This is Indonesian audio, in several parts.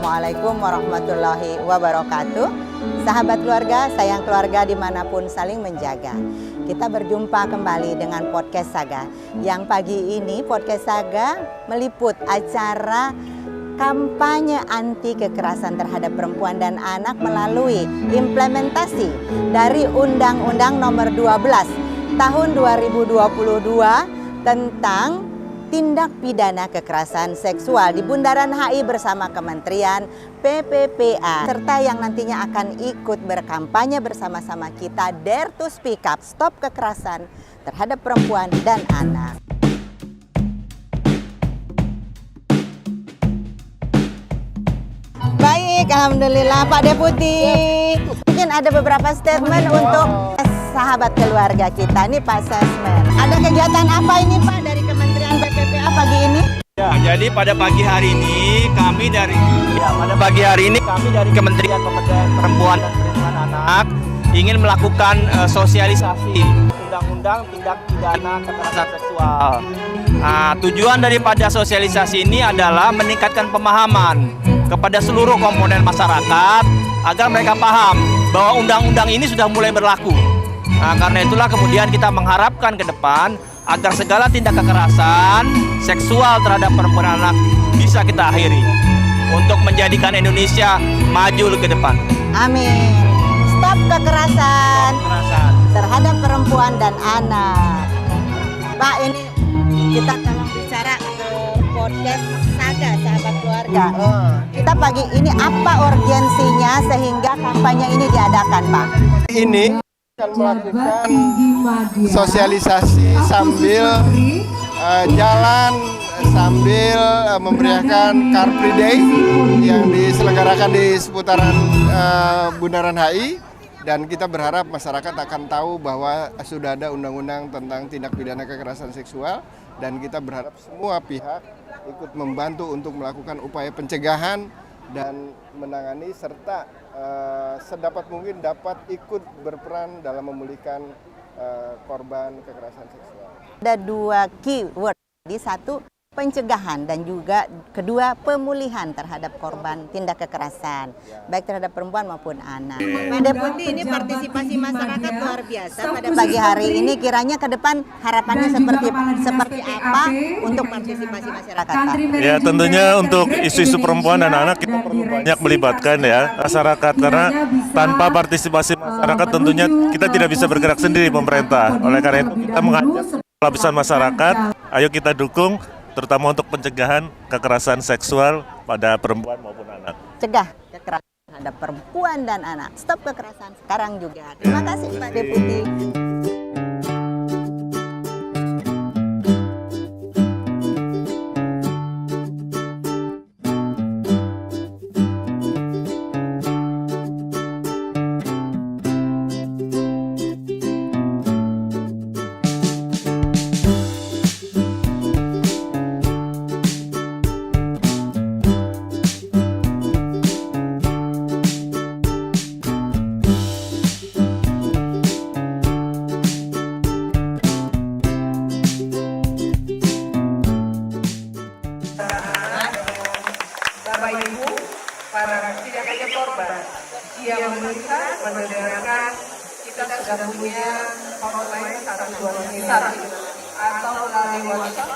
Assalamualaikum warahmatullahi wabarakatuh. Sahabat keluarga, sayang keluarga dimanapun saling menjaga. Kita berjumpa kembali dengan Podcast Saga. Yang pagi ini Podcast Saga meliput acara kampanye anti kekerasan terhadap perempuan dan anak melalui implementasi dari Undang-Undang Nomor 12 Tahun 2022 tentang tindak pidana kekerasan seksual di Bundaran HI bersama Kementerian PPPA, serta yang nantinya akan ikut berkampanye bersama-sama kita Dare to Speak Up, Stop Kekerasan terhadap Perempuan dan Anak. Baik, Alhamdulillah Pak Deputi. Mungkin ada beberapa statement untuk sahabat keluarga kita. Ini Pak Sesmen. Ada kegiatan apa ini Pak dari Kementerian PPPA pagi ini? Ya, jadi pada pagi hari ini kami dari Kementerian Pemberdayaan Perempuan dan Perlindungan Anak ingin melakukan sosialisasi Undang-Undang Tindak Pidana Kekerasan Seksual. Tujuan daripada sosialisasi ini adalah meningkatkan pemahaman kepada seluruh komponen masyarakat agar mereka paham bahwa undang-undang ini sudah mulai berlaku. Karena itulah kemudian kita mengharapkan ke depan agar segala tindak kekerasan seksual terhadap perempuan dan anak bisa kita akhiri untuk menjadikan Indonesia maju ke depan. Amin. Stop kekerasan terhadap perempuan dan anak. Pak, ini kita tolong bicara ke Podcast Saga, sahabat keluarga. Kita pagi ini apa urgensinya sehingga kampanye ini diadakan, Pak? Ini akan melakukan sosialisasi sambil jalan, sambil memeriahkan Car Free Day yang diselenggarakan di seputaran Bundaran HI. Dan kita berharap masyarakat akan tahu bahwa sudah ada undang-undang tentang tindak pidana kekerasan seksual. Dan kita berharap semua pihak ikut membantu untuk melakukan upaya pencegahan dan menangani serta sedapat mungkin dapat ikut berperan dalam memulihkan korban kekerasan seksual. Ada dua keyword, di satu pencegahan dan juga kedua pemulihan terhadap korban tindak kekerasan baik terhadap perempuan maupun anak. Pak Deputi, ini partisipasi masyarakat luar biasa pada pagi hari ini. Kiranya ke depan harapannya seperti apa untuk partisipasi masyarakat, Pak? Ya, tentunya untuk isu-isu perempuan dan anak kita perlu banyak melibatkan ya masyarakat, karena tanpa partisipasi masyarakat tentunya kita tidak bisa bergerak sendiri pemerintah. Oleh karena itu kita mengajak lapisan masyarakat, ayo kita dukung terutama untuk pencegahan kekerasan seksual pada perempuan maupun anak. Cegah kekerasan terhadap perempuan dan anak. Stop kekerasan sekarang juga. Terima kasih Pak Deputi. Bapak Ibu, para tidak hanya korban yang melihat, mendengarkan, kita sudah punya hotline 129 atau melalui WhatsApp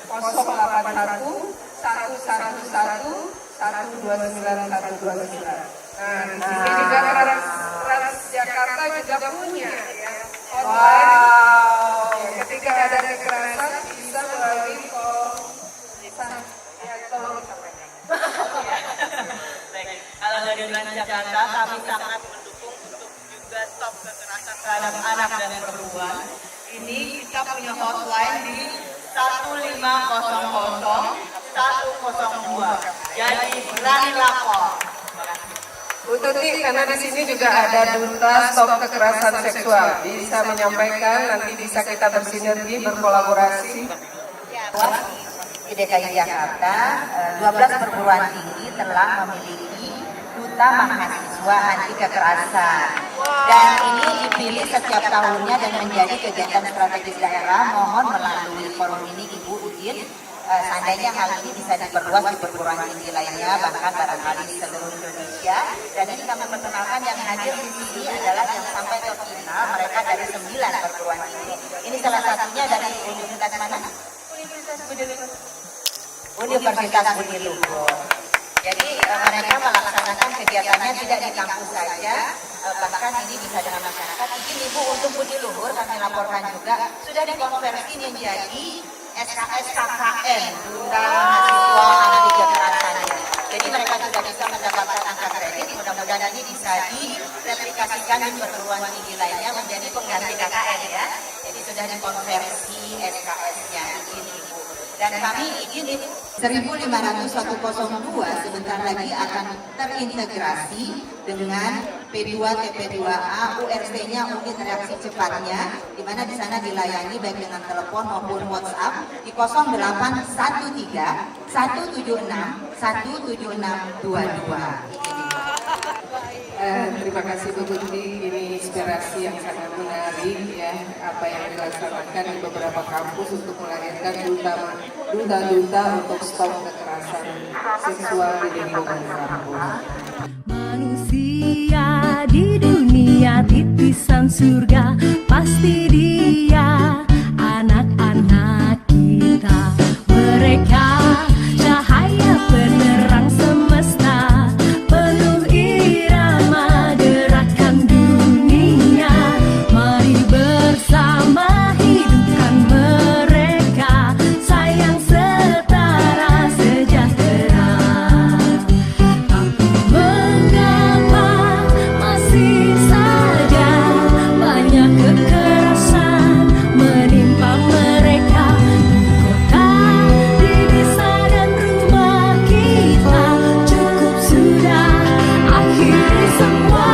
081 111 129 129. Nah, di sini juga Transjakarta juga punya ya, hotline. Ketika ada kekerasan bisa melalui call. Tolong sampaikan. Kalau dari Transjakarta kami sangat mendukung untuk juga stop kekerasan terhadap anak dan perempuan. Ini kita punya hotline di 1500 102. Jadi berani lapor. Bu Tuti, karena di sini juga ada duta stop kekerasan seksual, bisa menyampaikan, nanti bisa kita bersinergi, berkolaborasi. Di DKI Jakarta, 12 perguruan tinggi telah memiliki duta mahasiswa anti kekerasan. Dan ini dipilih setiap tahunnya dan menjadi kegiatan strategis daerah. Mohon melalui forum ini Ibu Udin seandainya hal ini bisa diperluas di perguruan tinggi lainnya, bahkan barangkali di seluruh Indonesia. Dan ini kami perkenalkan yang hadir di sini adalah yang sampai ke final, mereka dari 9 perguruan tinggi. Ini salah satunya dari Universitas mana? Universitas Budi Luhur. Jadi mereka melaksanakan kegiatannya tidak di kampus saja, bahkan ini bisa dengan masyarakat. Izin Ibu untuk Budi Luhur kami laporkan juga sudah dikonversi menjadi SKS KKN, Duta Mahasiswa Anti Kekerasan. Jadi mereka sudah bisa mendapatkan angka kredit, mudah-mudahan ini bisa direplikasikan di perguruan tinggi lainnya menjadi pengganti KKN ya. Jadi sudah dikonversi SKS-nya, izin Ibu. Dan kami ingin 1.500 102 sebentar lagi akan terintegrasi dengan P2 TP2A URC-nya unit reaksi cepatnya, di mana di sana dilayani baik dengan telepon maupun WhatsApp di 0813 176 17622. Terima kasih Bu Gunting, ini inspirasi yang sangat menarik ya, apa yang dilaksanakan di beberapa kampus untuk melahirkan duta-duta untuk stop kekerasan seksual di lingkungan kampus. Manusia di dunia titisan surga, pasti dia anak-anak kita. Mereka cahaya penerang semesta, penuh irama gerakan dunia. Mari bersama hidupkan mereka, sayang setara sejahtera. Tapi mengapa masih saja banyak kekerasan menimpa mereka? Kota, di desa dan rumah kita, cukup sudah, akhiri semua.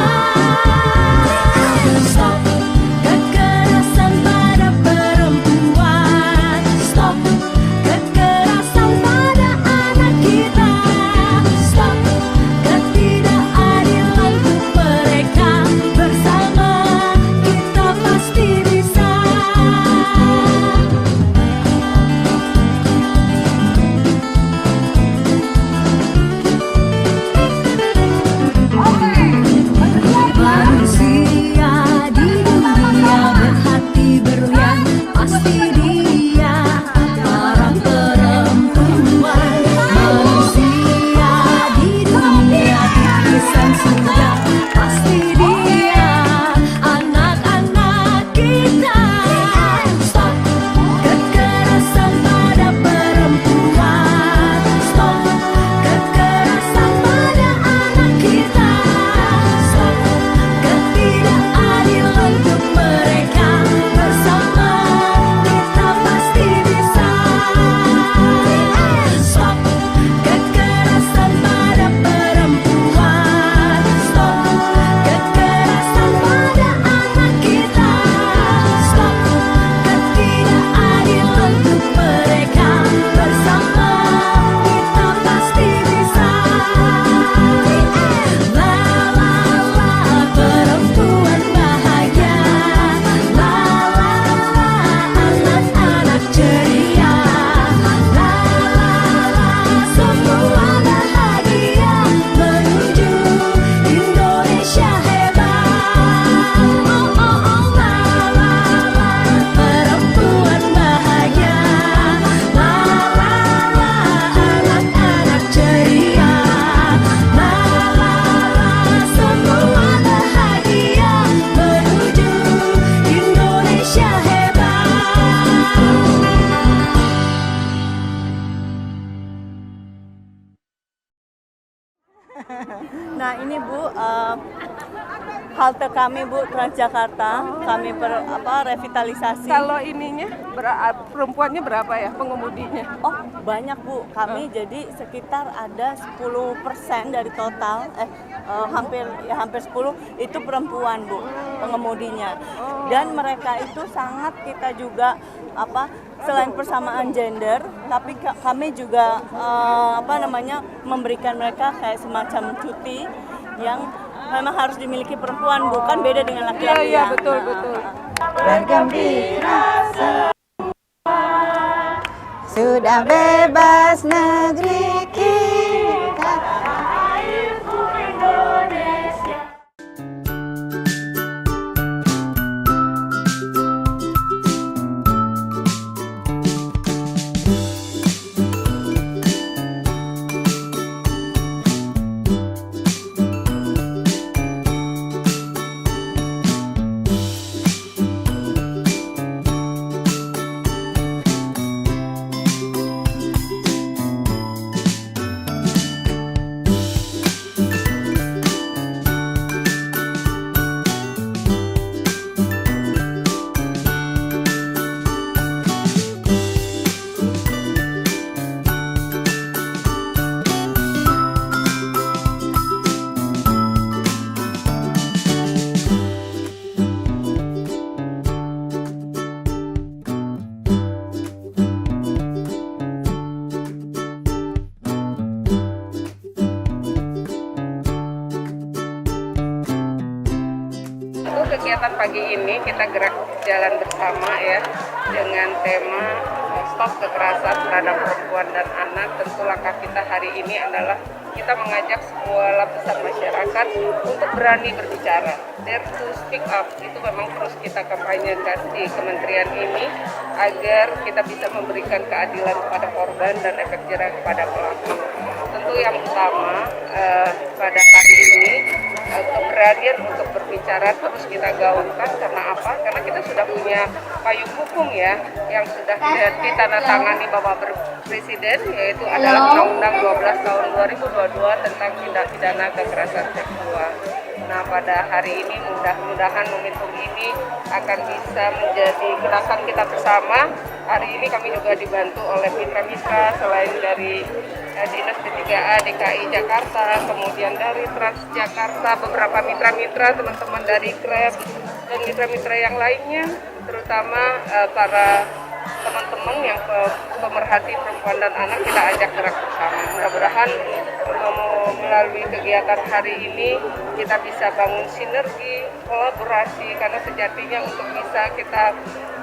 Stop kekerasan pada perempuan, stop kekerasan pada anak kita, stop ketidakadilan untuk mereka. Bersama kita pasti bisa. Manusia di dunia berhati berlian, pasti dia orang perempuan. Manusia di dunia titisan surga, pasti dia anak-anak kita. Stop kekerasan pada perempuan, stop kekerasan pada anak kita, stop ketidakadilan untuk mereka. Bersama kita pasti bisa. Stop kekerasan pada perempuan, stop kekerasan pada anak kita, stop ketidakadilan untuk mereka. Bersama kita pasti bisa. La la la, perempuan bahagia. La la la, anak-anak ceria. La la la, semua bahagia menuju Indonesia hebat. Oh oh oh, la la la, perempuan bahagia. La la la, anak-anak ceria. La la la, semua bahagia menuju Indonesia hebat. Nah ini Bu, halte kami Bu Transjakarta, kami revitalisasi. Kalau ininya perempuannya berapa ya pengemudinya? Oh banyak Bu, kami jadi sekitar ada 10% dari total, hampir 10 itu perempuan Bu pengemudinya. Dan mereka itu sangat kita juga selain persamaan gender, tapi kami juga memberikan mereka kayak semacam cuti yang memang harus dimiliki perempuan, bukan beda dengan laki-laki. Iya betul betul. Bergembira sudah bebas negeri kita. Untuk kegiatan pagi ini kita gerak jalan bersama ya dengan tema stop kekerasan terhadap perempuan dan anak. Tentu langkah kita hari ini adalah kita mengajak semua lapisan masyarakat untuk berani berbicara. Dare to speak up itu memang terus kita kampanyekan di kementerian ini agar kita bisa memberikan keadilan kepada korban dan efek jerah kepada pelaku. Tentu yang utama pada hari ini keberanian untuk berbicara terus kita gaungkan. Karena apa? Karena kita sudah punya payung hukum ya yang sudah ditandatangani Bapak Presiden, yaitu adalah Undang-Undang 12 tahun 2022 tentang tindak pidana kekerasan seksual. Nah, pada hari ini mudah-mudahan momentum ini akan bisa menjadi gerakan kita bersama. Hari ini kami juga dibantu oleh mitra-mitra selain dari Dinas P3A DKI Jakarta, kemudian dari Transjakarta, beberapa mitra-mitra, teman-teman dari Grab, dan mitra-mitra yang lainnya, terutama para teman-teman yang pemerhati perempuan dan anak, kita ajak gerak bersama. Mudah-mudahan melalui kegiatan hari ini kita bisa bangun sinergi, kolaborasi, karena sejatinya untuk bisa kita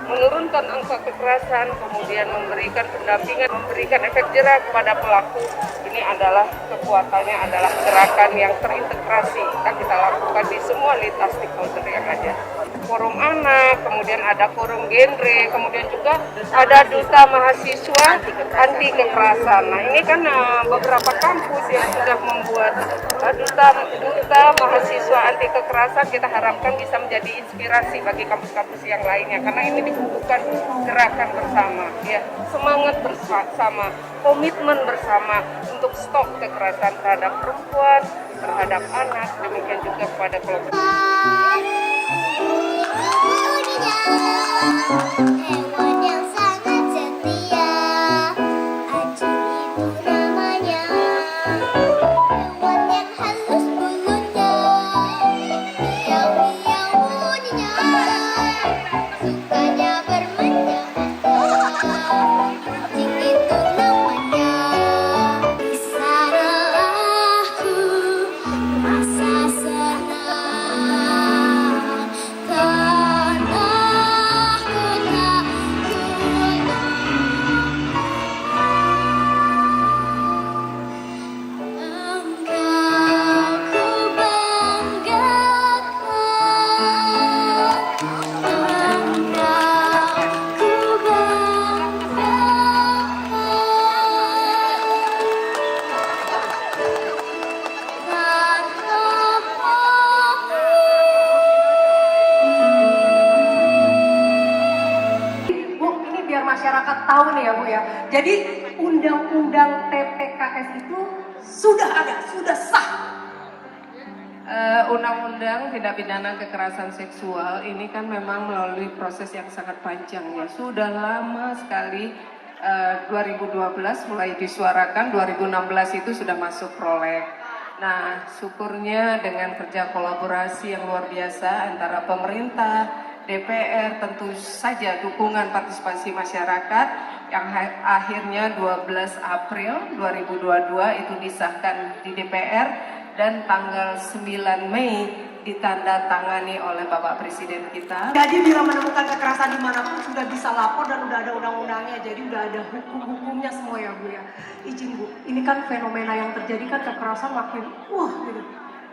menurunkan angka kekerasan, kemudian memberikan pendampingan, memberikan efek jerah kepada pelaku. Ini adalah kekuatannya adalah gerakan yang terintegrasi yang kita lakukan di semua lintas stakeholder yang ada. Forum anak, kemudian ada forum genre, kemudian juga ada duta mahasiswa anti kekerasan. Nah, ini kan beberapa kampus yang sudah membuat duta mahasiswa anti kekerasan. Kita harapkan bisa menjadi inspirasi bagi kampus-kampus yang lainnya, karena ini dibutuhkan gerakan bersama, ya, semangat bersama, komitmen bersama untuk stop kekerasan terhadap perempuan, terhadap anak, demikian juga kepada kelompok. Hewan yang sangat setia, anjing itu namanya. Hewan yang halus bulunya, miau-miau bunyinya. Sukanya bermanja-manja, anjing itu namanya. Di sana aku merasa senang, karena aku tak engkau ku banggakan, engkau ku Bu, ini biar masyarakat tahu nih ya Bu ya. Jadi undang-undang TPKS itu sudah ada, sudah sah. Undang-undang tindak pidana kekerasan seksual ini kan memang melalui proses yang sangat panjang ya. Sudah lama sekali 2012 mulai disuarakan, 2016 itu sudah masuk proleg. Nah, syukurnya dengan kerja kolaborasi yang luar biasa antara pemerintah, DPR, tentu saja dukungan partisipasi masyarakat yang akhirnya 12 April 2022 itu disahkan di DPR dan tanggal 9 Mei ditandatangani oleh Bapak Presiden kita. Jadi bila menemukan kekerasan dimanapun sudah bisa lapor dan udah ada undang-undangnya, jadi udah ada hukum-hukumnya semua ya Bu ya. Izin Bu, ini kan fenomena yang terjadi kan kekerasan makin wah gitu.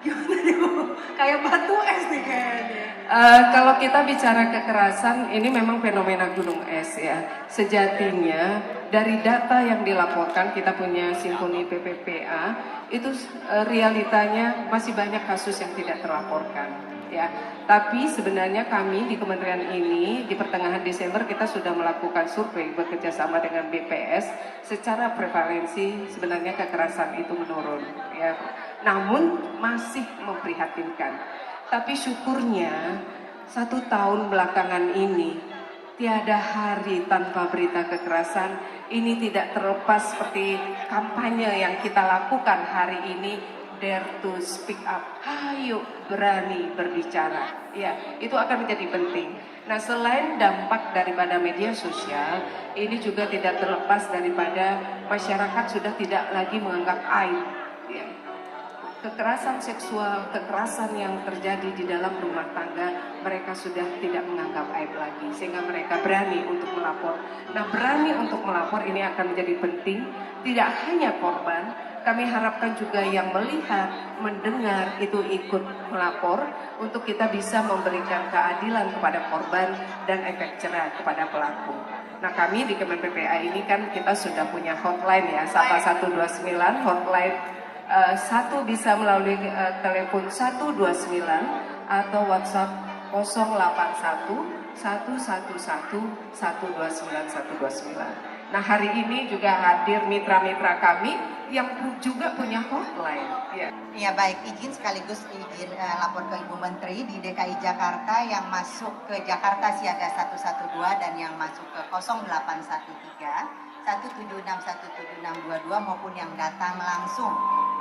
Gimana nih Bu? Kayak batu es nih kayaknya. Kalau kita bicara kekerasan, ini memang fenomena gunung es ya. Sejatinya dari data yang dilaporkan, kita punya Simponi PPPA, itu realitanya masih banyak kasus yang tidak terlaporkan. Ya, tapi sebenarnya kami di kementerian ini di pertengahan Desember kita sudah melakukan survei bekerja sama dengan BPS. Secara prevalensi sebenarnya kekerasan itu menurun. Ya, namun masih memprihatinkan. Tapi syukurnya 1 tahun belakangan ini tiada hari tanpa berita kekerasan. Ini tidak terlepas seperti kampanye yang kita lakukan hari ini, dare to speak up, ayo berani berbicara. Ya, itu akan menjadi penting. Nah, selain dampak daripada media sosial, ini juga tidak terlepas daripada masyarakat sudah tidak lagi menganggap aib. Ya. Kekerasan seksual, kekerasan yang terjadi di dalam rumah tangga, mereka sudah tidak menganggap aib lagi, sehingga mereka berani untuk melapor. Nah, berani untuk melapor ini akan menjadi penting, tidak hanya korban, kami harapkan juga yang melihat, mendengar itu ikut melapor, untuk kita bisa memberikan keadilan kepada korban dan efek jerah kepada pelaku. Nah, kami di Kemen PPA ini kan kita sudah punya hotline ya, Sapa 129, hotline. Satu bisa melalui telepon 129 atau WhatsApp 081 111 129 129. Nah, hari ini juga hadir mitra-mitra kami yang juga punya hotline. Ya. Ya baik, izin sekaligus izin lapor ke Ibu Menteri di DKI Jakarta yang masuk ke Jakarta Siaga 112 dan yang masuk ke 0813 176 17622 maupun yang datang langsung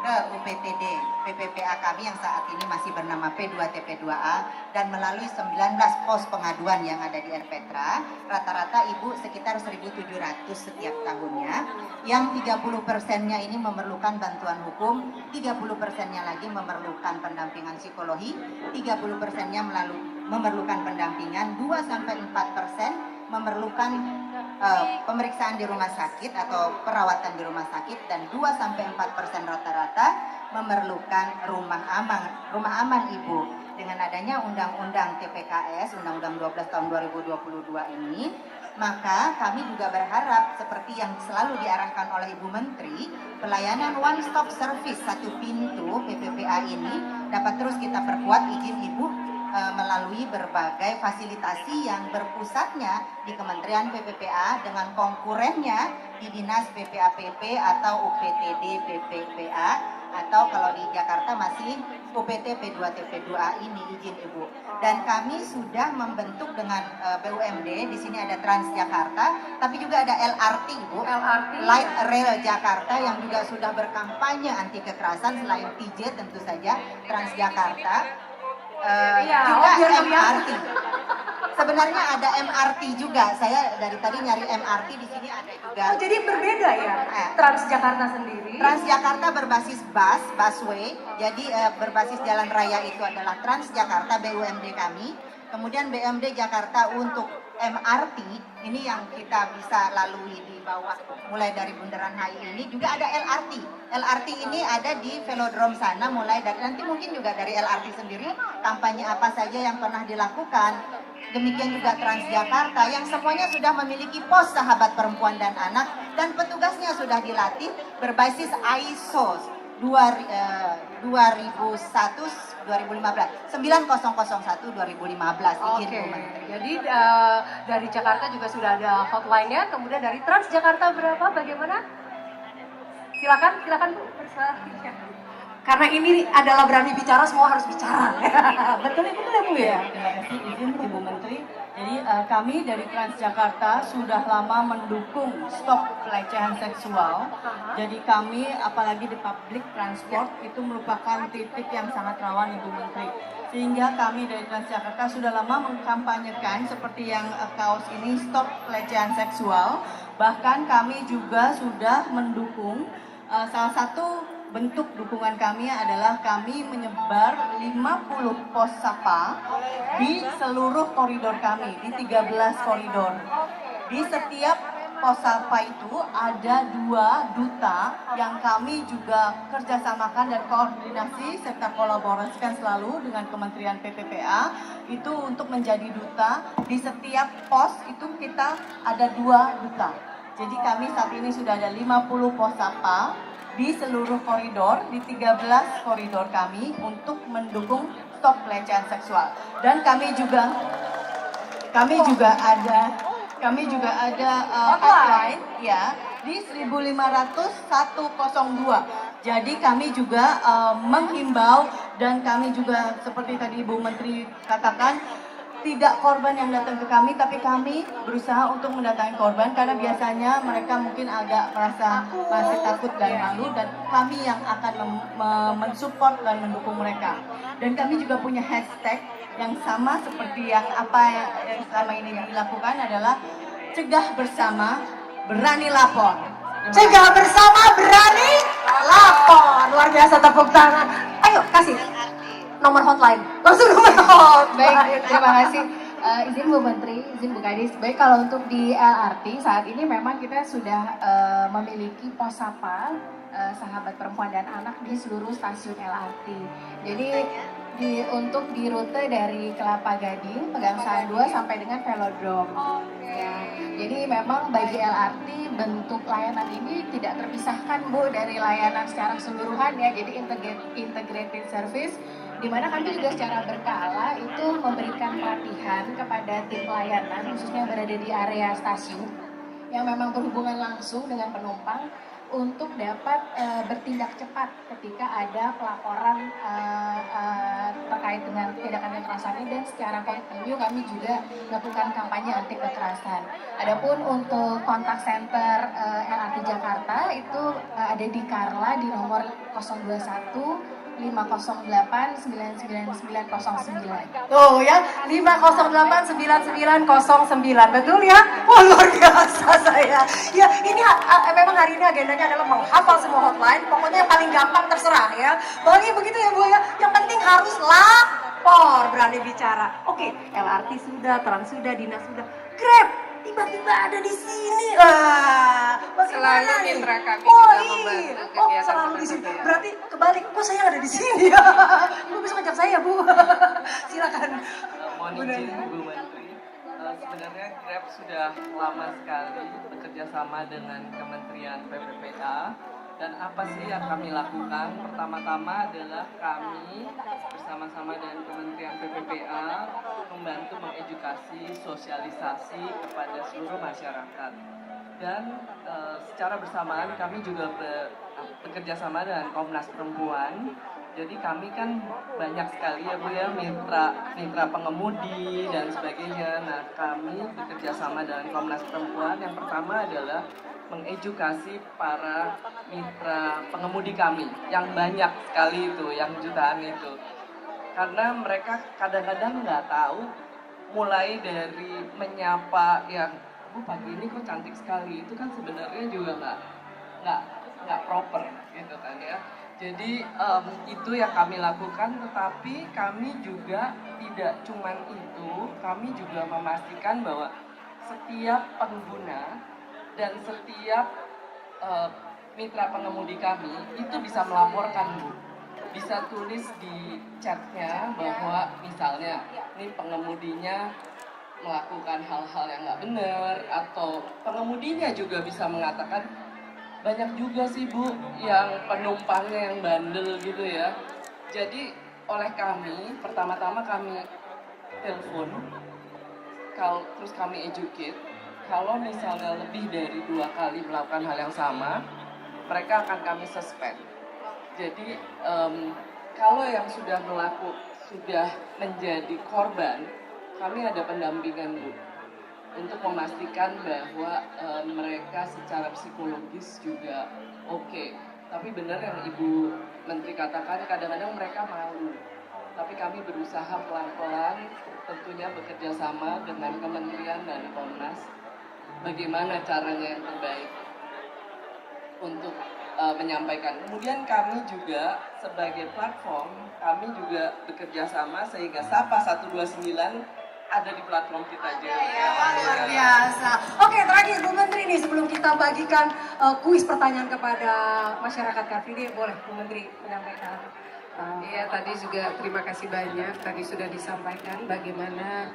ke UPTD PPPA kami yang saat ini masih bernama P2TP2A dan melalui 19 pos pengaduan yang ada di RPTRA, rata-rata ibu sekitar 1.700 setiap tahunnya, yang 30%-nya ini memerlukan bantuan hukum, 30%-nya lagi memerlukan pendampingan psikologi, 30%-nya memerlukan pendampingan, 2-4% memerlukan pemeriksaan di rumah sakit atau perawatan di rumah sakit, dan 2-4% rata-rata memerlukan rumah aman ibu. Dengan adanya Undang-Undang TPKS, Undang-Undang 12 tahun 2022 ini, maka kami juga berharap seperti yang selalu diarahkan oleh Ibu Menteri, pelayanan one stop service satu pintu PPPA ini dapat terus kita perkuat, izin Ibu, melalui berbagai fasilitasi yang berpusatnya di Kementerian PPPA dengan konkurennya di Dinas PPAPP atau UPTD PPPA, atau kalau di Jakarta masih UPT P2TP2A ini, izin Ibu. Dan kami sudah membentuk dengan BUMD, di sini ada Transjakarta, tapi juga ada LRT Ibu, Light Rail Jakarta yang juga sudah berkampanye anti kekerasan. Selain TJ tentu saja Transjakarta. Juga MRT. Sebenarnya ada MRT juga. Saya dari tadi nyari MRT, di sini ada juga. Oh, jadi berbeda ya Transjakarta sendiri. Transjakarta berbasis busway. Jadi berbasis jalan raya itu adalah Transjakarta BUMD kami. Kemudian BUMD Jakarta untuk MRT ini yang kita bisa lalui di bawah mulai dari Bundaran HI ini, juga ada LRT. LRT ini ada di Velodrome sana, mulai dari nanti mungkin juga dari LRT sendiri kampanye apa saja yang pernah dilakukan. Demikian juga Transjakarta yang semuanya sudah memiliki pos sahabat perempuan dan anak dan petugasnya sudah dilatih berbasis ISO 2001 2015 9001 2015. Oke. Jadi dari Jakarta juga sudah ada hotline-nya, kemudian dari Transjakarta berapa, bagaimana? Silakan Bu. Karena ini adalah berani bicara, semua harus bicara. Betul ya Bu ya? Terima kasih izin Ibu Menteri. Jadi kami dari Transjakarta sudah lama mendukung stop pelecehan seksual. Jadi kami apalagi di public transport itu merupakan titik yang sangat rawan Ibu Menteri. Sehingga kami dari Transjakarta sudah lama mengkampanyekan seperti yang kaos ini, stop pelecehan seksual. Bahkan kami juga sudah mendukung salah satu bentuk dukungan kami adalah kami menyebar 50 pos sapa di seluruh koridor kami, di 13 koridor. Di setiap pos sapa itu ada 2 duta yang kami juga kerjasamakan dan koordinasi serta kolaborasikan selalu dengan Kementerian PPPA itu untuk menjadi duta. Di setiap pos itu kita ada 2 duta. Jadi kami saat ini sudah ada 50 pos sapa di seluruh koridor, di 13 koridor kami untuk mendukung stop pelecehan seksual. Dan kami juga ada hotline ya di 1.500-102. Jadi kami juga menghimbau dan kami juga seperti tadi Ibu Menteri katakan, tidak korban yang datang ke kami, tapi kami berusaha untuk mendatangi korban karena biasanya mereka mungkin agak merasa masih takut dan malu, dan kami yang akan mensupport dan mendukung mereka. Dan kami juga punya hashtag yang sama seperti yang selama ini dilakukan adalah cegah bersama, berani lapor. Cegah bersama, berani lapor. Luar biasa, tepuk tangan. Ayo kasih nomor hotline. Langsung nomor hotline. Baik, terima kasih. Izin Bu Menteri, izin Bu Kadis. Baik, kalau untuk di LRT saat ini memang kita sudah memiliki pos sapa sahabat perempuan dan anak di seluruh stasiun LRT. Jadi untuk di rute dari Kelapa Gading, Pegangsaan 2 sampai dengan Velodrome. Ya, jadi memang bagi LRT bentuk layanan ini tidak terpisahkan Bu dari layanan secara keseluruhan ya. Jadi integrated service, di mana kami juga secara berkala itu memberikan pelatihan kepada tim pelayanan khususnya berada di area stasiun yang memang berhubungan langsung dengan penumpang untuk dapat bertindak cepat ketika ada pelaporan terkait dengan tindakan kekerasan ini, dan secara kontinu kami juga melakukan kampanye anti kekerasan. Adapun untuk kontak center LRT Jakarta itu ada di Karla di nomor 021 508 99909. Tuh ya, 508 9909. Betul ya? Wah, luar biasa saya. Ya, ini memang hari ini agendanya adalah menghafal semua hotline. Pokoknya yang paling gampang terserah ya. Pokoknya begitu ya Bu ya. Yang penting harus lapor, berani bicara. Oke, LRT sudah, Trans sudah, Dinas sudah. Grab tiba-tiba ada di sini. Selalu mitra kami juga membantu kegiatan selalu di sini. seperti itu. Berarti kebalik, kok saya ada di sini ya? Ibu bisa ngajak saya, Bu. Silakan. Mohon izin Bu Menteri, sebenarnya Grab sudah lama sekali bekerja sama dengan Kementerian PPPA. Dan apa sih yang kami lakukan? Pertama-tama adalah kami bersama-sama dengan Kementerian PPPA membantu mengedukasi, sosialisasi kepada seluruh masyarakat. Dan secara bersamaan kami juga bekerja sama dengan Komnas Perempuan. Jadi kami kan banyak sekali ya Bu ya, mitra pengemudi dan sebagainya. Nah, kami bekerja sama dengan Komnas Perempuan. Yang pertama adalah mengedukasi para mitra pengemudi kami yang banyak sekali itu, yang jutaan itu. Karena mereka kadang-kadang nggak tahu, mulai dari menyapa yang Bu pagi ini kok cantik sekali, itu kan sebenarnya juga nggak proper gitu kan ya. Jadi itu yang kami lakukan, tetapi kami juga tidak cuman itu, kami juga memastikan bahwa setiap pengguna dan setiap mitra pengemudi kami itu bisa melaporkan Bu. Bisa tulis di chatnya bahwa misalnya ini pengemudinya melakukan hal-hal yang nggak benar, atau pengemudinya juga bisa mengatakan banyak juga sih Bu yang penumpangnya yang bandel gitu ya. Jadi oleh kami, pertama-tama kami telepon, terus kami educate. Kalau misalnya lebih dari 2 kali melakukan hal yang sama, mereka akan kami suspend. Jadi kalau yang sudah menjadi korban, kami ada pendampingan Bu, untuk memastikan bahwa mereka secara psikologis juga oke. Tapi benar yang Ibu Menteri katakan, kadang-kadang mereka malu. Tapi kami berusaha pelan-pelan, tentunya bekerja sama dengan Kementerian dan Komnas, bagaimana caranya yang terbaik untuk menyampaikan. Kemudian kami juga sebagai platform, kami juga bekerja sama sehingga Sapa 129 ada di platform kita juga. Luar biasa. Oke, terakhir Bu Menteri nih sebelum kita bagikan kuis pertanyaan kepada masyarakat Car Free Day, boleh Bu Menteri menyampaikan. Iya, tadi juga terima kasih banyak. Tadi sudah disampaikan bagaimana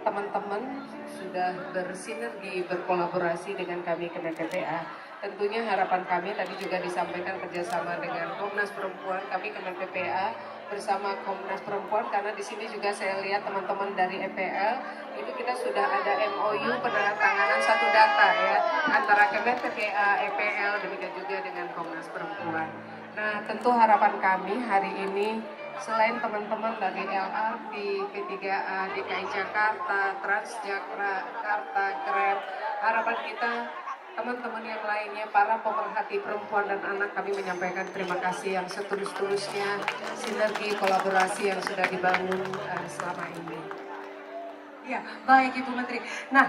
teman-teman sudah bersinergi, berkolaborasi dengan kami Kemen PPA. Tentunya harapan kami tadi juga disampaikan kerjasama dengan Komnas Perempuan, kami Kemen PPA bersama Komnas Perempuan, karena di sini juga saya lihat teman-teman dari EPL itu kita sudah ada MOU penandatanganan satu data ya antara Kemen PPA, EPL, demikian juga dengan Komnas Perempuan. Nah, tentu harapan kami hari ini selain teman-teman dari LRT, P3A, DKI Jakarta, Transjakarta, Grab, harapan kita teman-teman yang lainnya, para pemerhati perempuan dan anak, kami menyampaikan terima kasih yang setulus-tulusnya, sinergi kolaborasi yang sudah dibangun selama ini. Ya, baik Ibu Menteri. Nah,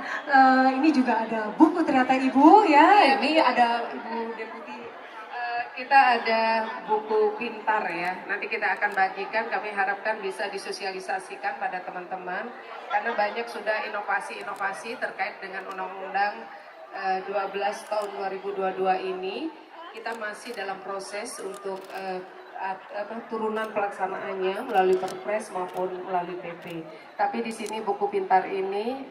ini juga ada buku ternyata Ibu ya, ini ada Ibu Deputi. Kita ada buku pintar ya, nanti kita akan bagikan, kami harapkan bisa disosialisasikan pada teman-teman, karena banyak sudah inovasi-inovasi terkait dengan Undang-Undang 12 tahun 2022 ini. Kita masih dalam proses untuk turunan pelaksanaannya melalui Perpres maupun melalui PP. Tapi di sini buku pintar ini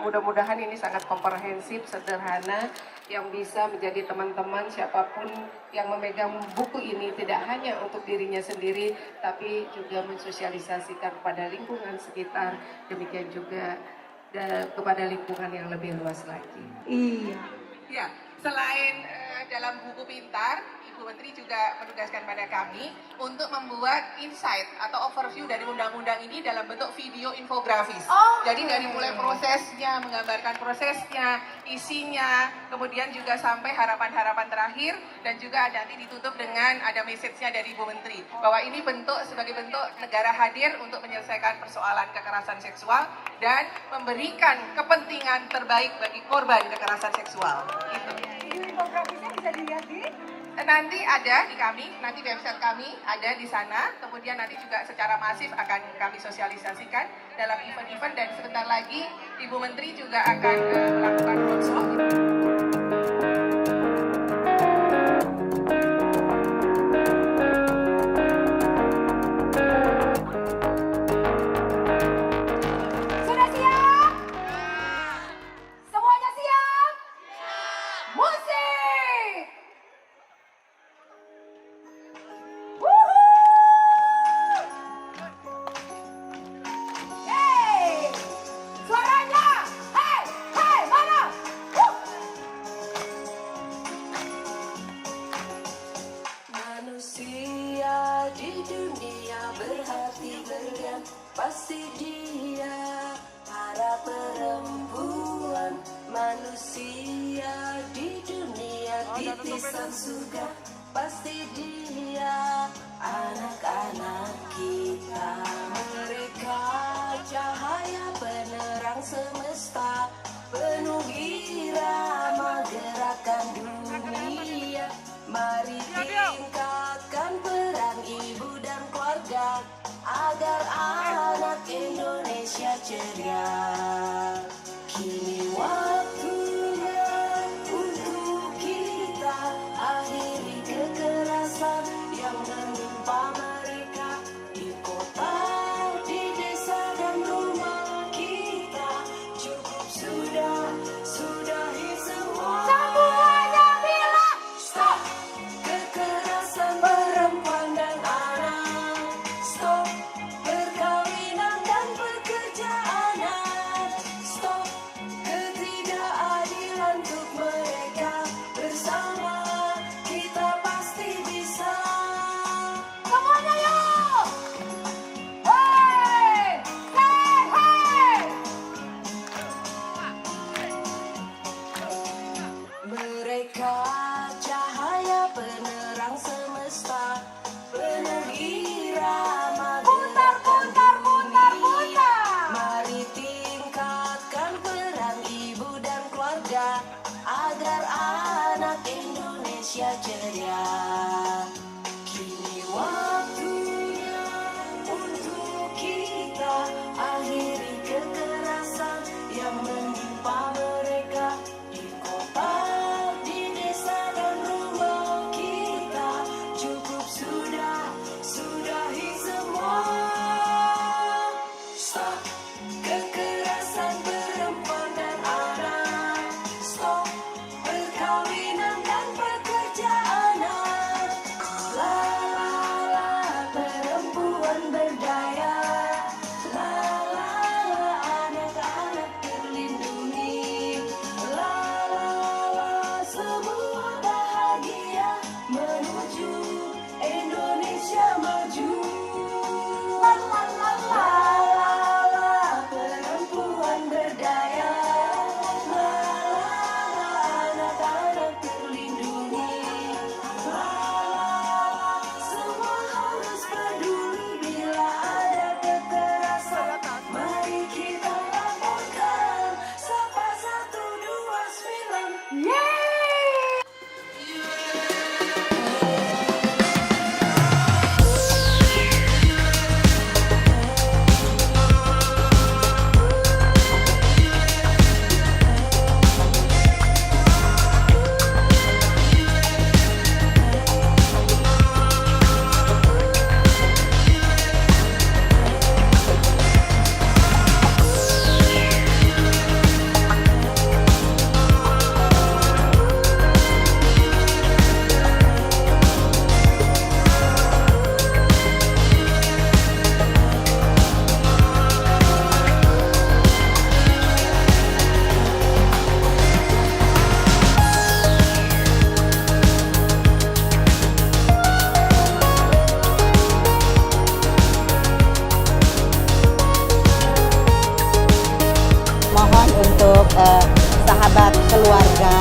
mudah-mudahan ini sangat komprehensif, sederhana, yang bisa menjadi teman-teman siapapun yang memegang buku ini tidak hanya untuk dirinya sendiri, tapi juga mensosialisasikan kepada lingkungan sekitar, demikian juga kepada lingkungan yang lebih luas lagi. Iya. Ya, selain dalam buku pintar, Ibu Menteri juga menugaskan pada kami untuk membuat insight atau overview dari undang-undang ini dalam bentuk video infografis. Jadi dari mulai prosesnya, menggambarkan prosesnya, isinya, kemudian juga sampai harapan-harapan terakhir, dan juga nanti ditutup dengan ada message-nya dari Ibu Menteri bahwa ini sebagai bentuk negara hadir untuk menyelesaikan persoalan kekerasan seksual dan memberikan kepentingan terbaik bagi korban kekerasan seksual. Itu. Infografisnya bisa dilihat di nanti ada di kami, nanti website kami ada di sana, kemudian nanti juga secara masif akan kami sosialisasikan dalam event-event, dan sebentar lagi Ibu Menteri juga akan melakukan roadshow. Sudah siap? Semuanya siap? Musik! Manusia di dunia berhati berlian, pasti dia para perempuan. Manusia di dunia titisan surga, pasti dia anak-anak kita. Mereka cahaya penerang semesta, penuh irama gerakan dunia. Mari tingkatkan peran ibu dan keluarga agar anak Indonesia ceria. Kini waktunya untuk kita akhiri kekerasan yang menimpa mereka di kota, di desa dan rumah kita. Cukup sudahi semua. Semuanya bilang Stop kekerasan perempuan dan anak. Stop perkawinan dan pekerjaan. Stop ketidak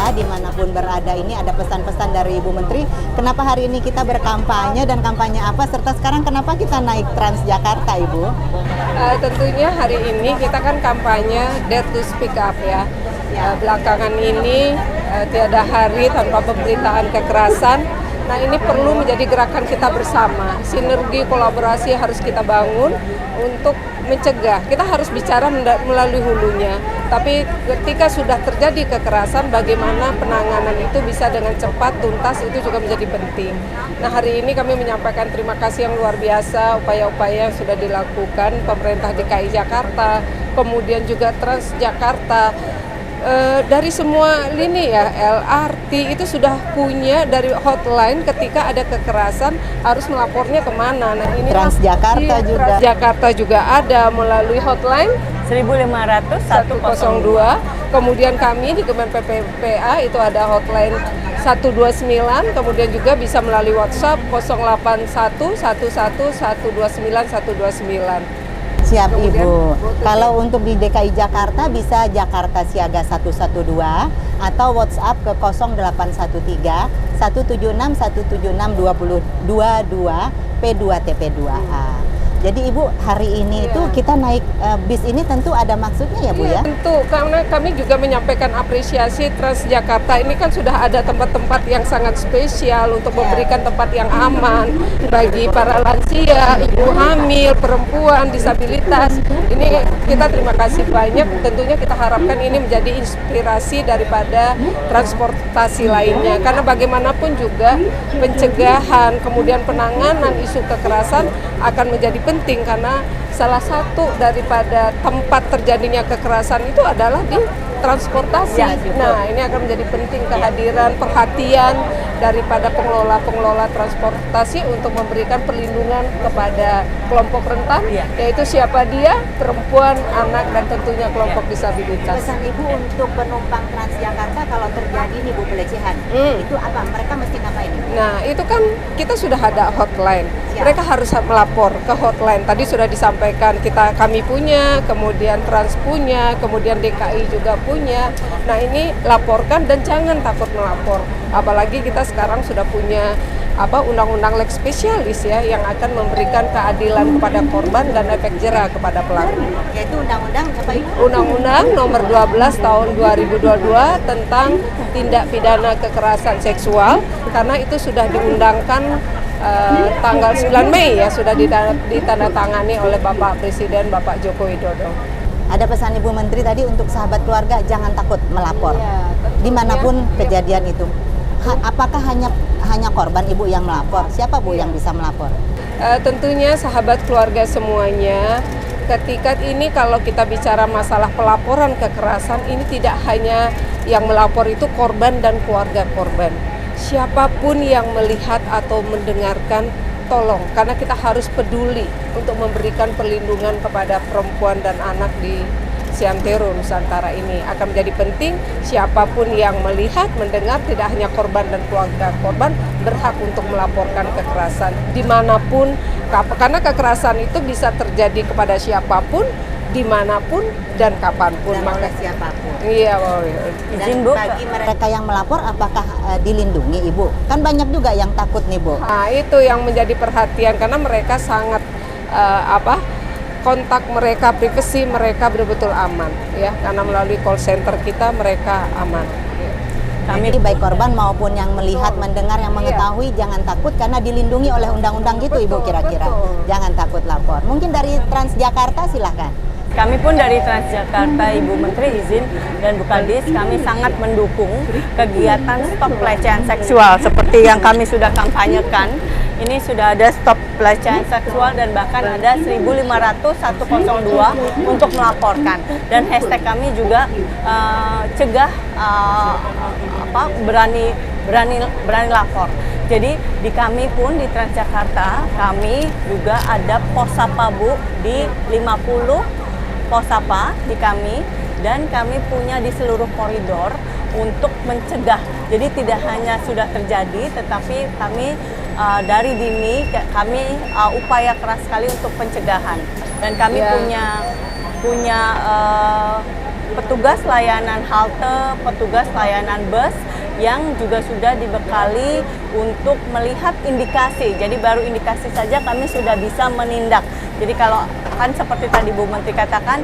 keluarga dimanapun berada ini ada pesan-pesan dari Ibu Menteri. Kenapa hari ini kita berkampanye dan kampanye apa? Serta sekarang kenapa kita naik Transjakarta, Ibu? Tentunya hari ini kita kan kampanye Dare to Speak Up ya. Belakangan ini tiada hari tanpa pemberitaan kekerasan. Nah, ini perlu menjadi gerakan kita bersama. Sinergi kolaborasi harus kita bangun untuk mencegah. Kita harus bicara melalui hulunya. Tapi ketika sudah terjadi kekerasan, bagaimana penanganan itu bisa dengan cepat, tuntas, itu juga menjadi penting. Nah, hari ini kami menyampaikan terima kasih yang luar biasa upaya-upaya yang sudah dilakukan pemerintah DKI Jakarta, kemudian juga Transjakarta. Dari semua lini ya, LRT itu sudah punya dari hotline ketika ada kekerasan harus melapornya kemana. Nah, ini Transjakarta juga. Transjakarta juga ada melalui hotline 1500 102. Kemudian kami di Kemen PPPA itu ada hotline 129, kemudian juga bisa melalui WhatsApp 081 11 129 129. Siap Ibu. Kalau untuk di DKI Jakarta bisa Jakarta Siaga 112 atau WhatsApp ke 0813 176 176 22 P2TP2A. Jadi Ibu hari ini itu kita naik bis ini tentu ada maksudnya ya Bu ya? Tentu, karena kami juga menyampaikan apresiasi Transjakarta ini kan sudah ada tempat-tempat yang sangat spesial untuk memberikan tempat yang aman bagi para lansia, ibu hamil, perempuan, disabilitas. Ini kita terima kasih banyak, tentunya kita harapkan ini menjadi inspirasi daripada transportasi lainnya. Karena bagaimanapun juga pencegahan, kemudian penanganan isu kekerasan akan menjadi penting karena salah satu daripada tempat terjadinya kekerasan itu adalah di transportasi. Nah, ini akan menjadi penting kehadiran, perhatian daripada pengelola transportasi untuk memberikan perlindungan kepada kelompok rentan, yaitu siapa dia, perempuan, anak, dan tentunya kelompok disabilitas. Pesan Ibu untuk penumpang Transjakarta kalau terjadi nih Bu pelecehan, itu apa? Mereka mesti ngapain? Nah, itu kan kita sudah ada hotline. Mereka harus melapor ke hotline. Tadi sudah disampaikan kami punya, kemudian Trans punya, kemudian DKI juga punya. Nah, ini laporkan dan jangan takut melapor. Apalagi kita sekarang sudah punya undang-undang leg spesialis ya yang akan memberikan keadilan kepada korban dan efek jera kepada pelaku. Yaitu undang-undang apa itu? Undang-undang nomor 12 tahun 2022 tentang tindak pidana kekerasan seksual, karena itu sudah diundangkan tanggal 9 Mei ya, sudah ditandatangani oleh Bapak Presiden Bapak Joko Widodo. Ada pesan Ibu Menteri tadi untuk sahabat keluarga jangan takut melapor. Dimanapun kejadian itu. Apakah hanya korban Ibu yang melapor? Siapa Bu yang bisa melapor? Tentunya sahabat keluarga semuanya. Ketika ini kalau kita bicara masalah pelaporan kekerasan, ini tidak hanya yang melapor itu korban dan keluarga korban. Siapapun yang melihat atau mendengarkan, tolong, karena kita harus peduli untuk memberikan perlindungan kepada perempuan dan anak di Seantero Nusantara ini. Akan menjadi penting siapapun yang melihat, mendengar, tidak hanya korban dan keluarga korban, berhak untuk melaporkan kekerasan dimanapun, karena kekerasan itu bisa terjadi kepada siapapun, dimanapun dan kapanpun. Maka siapapun. Iya, izin Bu. Bagi mereka yang melapor, apakah dilindungi Ibu? Kan banyak juga yang takut nih Bu. Nah, itu yang menjadi perhatian karena mereka sangat kontak mereka, privasi mereka betul-betul aman ya, karena melalui call center kita mereka aman. Kami baik korban maupun yang melihat, mendengar, yang mengetahui jangan takut karena dilindungi oleh undang-undang gitu Ibu kira-kira. Jangan takut lapor. Mungkin dari Transjakarta silahkan. Kami pun dari Transjakarta, Ibu Menteri izin dan Bu Kadis, kami sangat mendukung kegiatan stop pelecehan seksual seperti yang kami sudah kampanyekan. Ini sudah ada stop pelecehan seksual dan bahkan ada 1500 102 untuk melaporkan. Dan hashtag kami juga cegah berani lapor. Jadi di kami pun di Transjakarta kami juga ada pos sapa Bu di 50 pos sapa di kami, dan kami punya di seluruh koridor untuk mencegah. Jadi tidak hanya sudah terjadi, tetapi kami dari dini kami upaya keras sekali untuk pencegahan. Dan kami punya petugas layanan halte, petugas layanan bus yang juga sudah dibekali untuk melihat indikasi. Jadi baru indikasi saja kami sudah bisa menindak. Jadi kalau kan seperti tadi Bu Menteri katakan,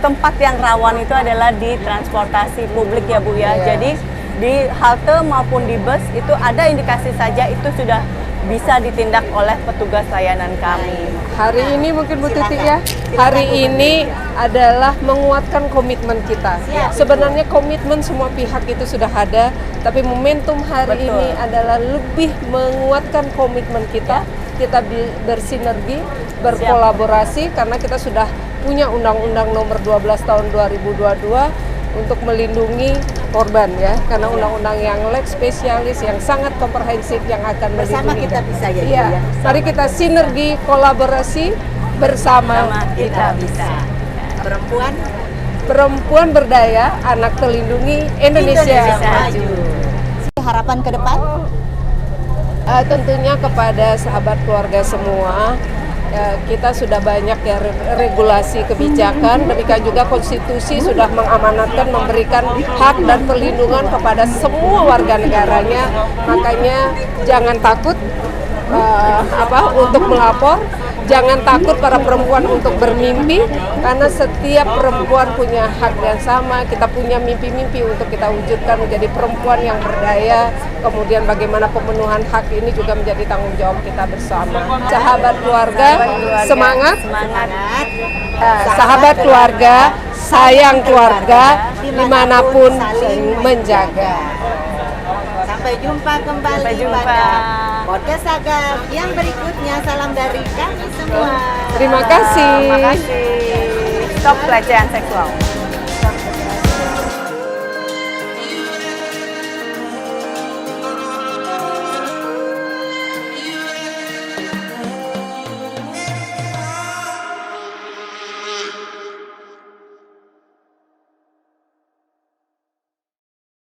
tempat yang rawan itu adalah di transportasi publik ya Bu ya. Jadi di halte maupun di bus itu ada indikasi saja itu sudah bisa ditindak oleh petugas layanan kami. Hari ini mungkin Bu Titi ya, hari ini adalah menguatkan komitmen kita. Sebenarnya komitmen semua pihak itu sudah ada, tapi momentum hari ini adalah lebih menguatkan komitmen kita. Kita bersinergi, berkolaborasi karena kita sudah punya Undang-Undang Nomor 12 Tahun 2022 untuk melindungi korban ya, karena undang-undang yang lex spesialis yang sangat komprehensif yang akan Bersama melindungi. kita bisa ya. Iya, mari kita sinergi, kolaborasi bersama kita bisa. Perempuan berdaya, anak terlindungi, Indonesia maju. Harapan ke depan? Tentunya kepada sahabat keluarga semua, kita sudah banyak ya regulasi kebijakan, demikian juga konstitusi sudah mengamanatkan memberikan hak dan perlindungan kepada semua warga negaranya. Makanya jangan takut untuk melapor, jangan takut para perempuan untuk bermimpi, karena setiap perempuan punya hak yang sama. Kita punya mimpi-mimpi untuk kita wujudkan menjadi perempuan yang berdaya. Kemudian bagaimana pemenuhan hak ini juga menjadi tanggung jawab kita bersama. Sahabat keluarga, semangat. Sahabat keluarga, sayang keluarga, dimanapun menjaga. Sampai jumpa kembali pada podcast Saga yang berikutnya. Salam dari kami semua. Terima kasih. Terima kasih. Stop pelecehan seksual.